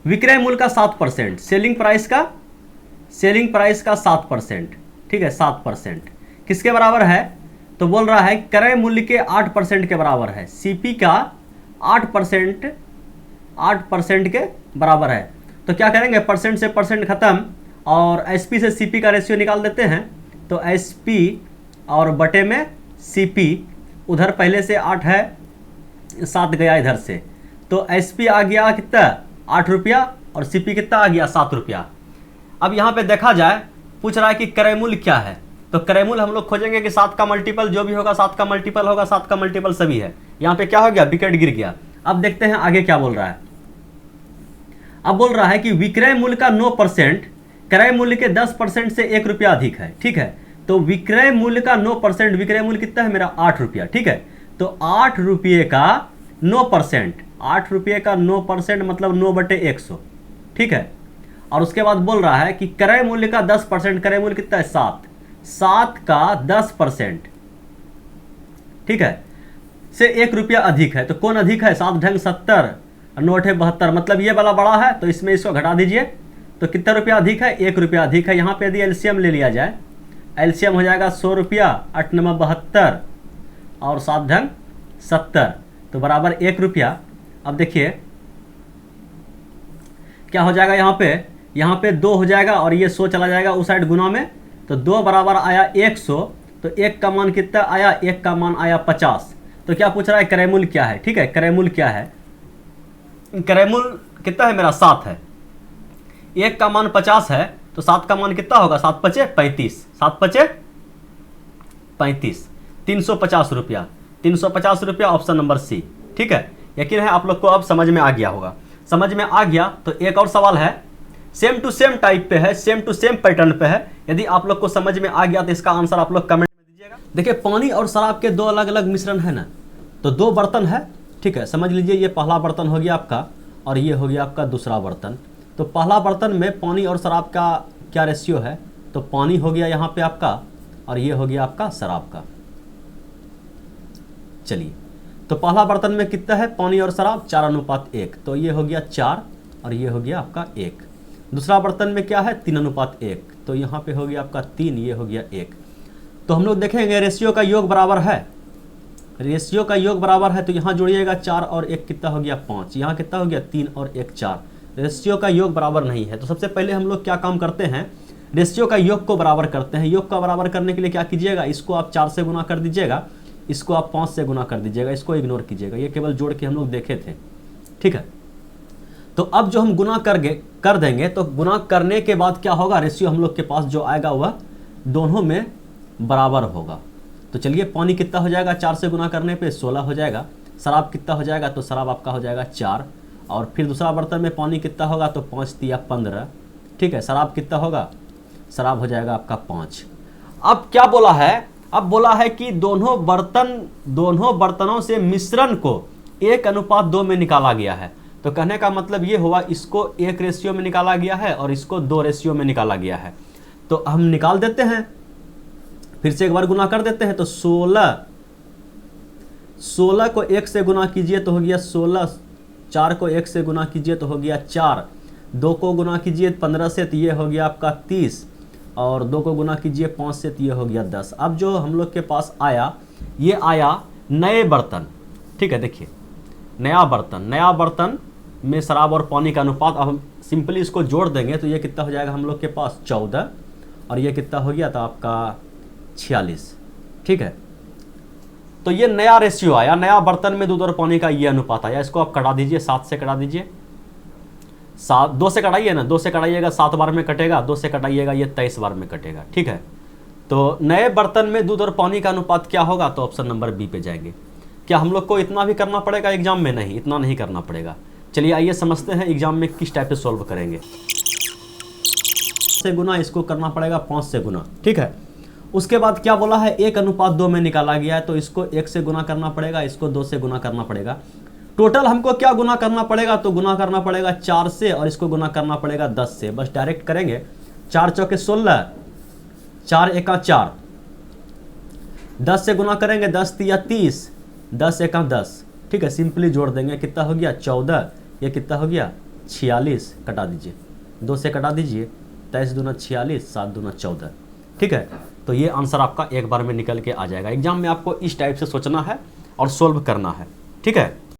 विक्रय मूल्य का 7%, सेलिंग प्राइस का 7%, ठीक है 7% किसके बराबर है? तो बोल रहा है क्रय मूल्य के 8% के बराबर है, सीपी का 8% के बराबर है। तो क्या करेंगे, परसेंट से परसेंट खत्म और एसपी से सीपी का रेशियो निकाल देते हैं। तो एसपी और बटे में सीपी, उधर पहले से 8 है, 7 गया इधर से, तो एसपी आ गया कितना 8 रुपया और सीपी कितना आ गया 7 रुपया। अब यहाँ पे देखा जाए, पूछ रहा है कि क्रय मूल्य क्या है, तो क्रय मूल्य हम लोग खोजेंगे कि 7 का मल्टीपल जो भी होगा, 7 का मल्टीपल होगा, 7 का मल्टीपल सभी है। यहाँ पे क्या हो गया, विकेट गिर गया। अब देखते हैं आगे क्या बोल रहा है। अब बोल रहा है कि विक्रय मूल्य का 9% क्रय मूल्य के 10% से 1 रुपया अधिक है, ठीक है। तो विक्रय मूल्य का 9%, विक्रय मूल्य कितना है मेरा 8 रुपया, ठीक है। तो 8 रुपये का 9%, 8 रुपये का 9% मतलब 9/100, ठीक है। और उसके बाद बोल रहा है कि क्रय मूल्य का 10%, क्रय मूल्य कितना है 7 का 10%, ठीक है, से 1 रुपया अधिक है। तो कौन अधिक है, 7 ढंग 70 और 9 8 72, मतलब ये वाला बड़ा है, तो इसमें इसको घटा दीजिए। तो कितना रुपया अधिक है, 1 रुपया अधिक है। यहाँ पे यदि एलसीएम ले लिया जाए, एलसीएम हो जाएगा 100 रुपया, 8 9 72 और 7 ढंग 70, तो बराबर 1 रुपया। अब देखिए क्या हो जाएगा, यहाँ पे 2 हो जाएगा और ये 100 चला जाएगा उस साइड गुना में, तो 2 बराबर आया 100। तो 1 का मान कितना आया, 1 का मान आया 50। तो क्या पूछ रहा है, क्रय मूल्य क्या है, ठीक है। क्रय मूल्य क्या है, क्रय मूल्य कितना है मेरा 7 है, 1 का मान 50 है, तो 7 का मान कितना होगा, 7 पचे 35, 7 पचे 35, 350 रुपया, 350 रुपया, ऑप्शन नंबर सी, ठीक है। यकीन है आप लोग को अब समझ में आ गया होगा। समझ में आ गया तो एक और सवाल है, सेम टू सेम टाइप पे है, सेम टू सेम पैटर्न पे है। यदि आप लोग को समझ में आ गया तो इसका आंसर आप लोग कमेंट में दीजिएगा। देखिए पानी और शराब के 2 अलग अलग मिश्रण है ना, तो 2 बर्तन है, ठीक है। समझ लीजिए ये पहला बर्तन हो गया आपका और ये हो गया आपका दूसरा बर्तन। तो पहला बर्तन में पानी और शराब का क्या रेशियो है, तो पानी हो गया यहाँ पे आपका और ये हो गया आपका शराब का। चलिए तो पहला बर्तन में कितना है, पानी और शराब 4:1, तो ये हो गया 4 और ये हो गया आपका 1। दूसरा बर्तन में क्या है 3:1, तो यहाँ पे हो गया आपका 3, ये हो गया 1। तो हम लोग देखेंगे रेशियो का योग बराबर है, रेशियो का योग बराबर है, तो यहाँ जोड़िएगा 4 और 1 कितना हो गया 5, यहाँ कितना हो गया 3 और 1 4। रेशियो का योग बराबर नहीं है, तो सबसे पहले हम लोग क्या काम करते हैं, रेशियो का योग को बराबर करते हैं। योग का बराबर करने के लिए क्या कीजिएगा, इसको आप 4 से गुना कर दीजिएगा, इसको आप 5 से गुना कर दीजिएगा, इसको इग्नोर कीजिएगा, ये केवल जोड़ के हम लोग देखे थे, ठीक है। तो अब जो हम गुना कर देंगे, तो गुना करने के बाद क्या होगा, रेशियो हम लोग के पास जो आएगा वह दोनों में बराबर होगा। तो चलिए पानी कितना हो जाएगा, 4 से गुना करने पे 16 हो जाएगा। शराब कितना हो जाएगा, तो शराब आपका हो जाएगा 4, और फिर दूसरा बर्तन में पानी कितना होगा, तो 5 तिया 15, ठीक है। शराब कितना होगा, शराब हो जाएगा आपका 5। अब क्या बोला है, अब बोला है कि दोनों बर्तनों से मिश्रण को 1:2 में निकाला गया है। तो कहने का मतलब ये हुआ, इसको 1 रेशियो में निकाला गया है और इसको 2 रेशियो में निकाला गया है। तो हम निकाल देते हैं, फिर से एक बार गुना कर देते हैं। तो 16 को 1 से गुना कीजिए तो हो गया 16, 4 को 1 से गुना कीजिए तो हो गया 4, 2 को गुना कीजिए 15 से तो ये हो गया आपका 30, और 2 को गुना कीजिए 5 से तो ये हो गया 10। अब जो हम लोग के पास आया, ये आया नए बर्तन, ठीक है। देखिए नया बर्तन में शराब और पानी का अनुपात, अब हम सिंपली इसको जोड़ देंगे तो ये कितना हो जाएगा हम लोग के पास 14, और ये कितना हो गया था आपका 46, ठीक है। तो ये नया रेशियो आया, नया बर्तन में दूध और पानी का ये अनुपात आया। इसको आप कटा दीजिए, 7 से कटा दीजिए, 2 से कटाइए ना, 2 से कटाइएगा 7 बार में कटेगा, 2 से कटाइएगा ये 23 बार में कटेगा, ठीक है। तो नए बर्तन में दूध और पानी का अनुपात क्या होगा, तो ऑप्शन नंबर बी पे जाएंगे। क्या हम लोग को इतना भी करना पड़ेगा एग्जाम में, नहीं इतना नहीं करना पड़ेगा। चलिए आइए समझते हैं एग्जाम में किस टाइप से सॉल्व करेंगे। से गुना इसको करना पड़ेगा 5 से गुना, ठीक है। उसके बाद क्या बोला है, 1:2 में निकाला गया है, तो इसको 1 से गुना करना पड़ेगा, इसको 2 से गुना करना पड़ेगा। टोटल हमको क्या गुना करना पड़ेगा, तो गुना करना पड़ेगा 4 से और इसको गुना करना पड़ेगा 10 से। बस डायरेक्ट करेंगे, 4 चौके 16, 4 एका 4, 10 से गुना करेंगे 10 तिया 30, 10 एका 10, ठीक है। सिंपली जोड़ देंगे, कितना हो गया 14, ये कितना हो गया 46 कटा दीजिए, 2 से कटा दीजिए, 23 दूना 46, 7 दूना 14। ठीक है, तो ये आंसर आपका एक बार में निकल के आ जाएगा। एग्जाम में आपको इस टाइप से सोचना है और सोल्व करना है। ठीक है।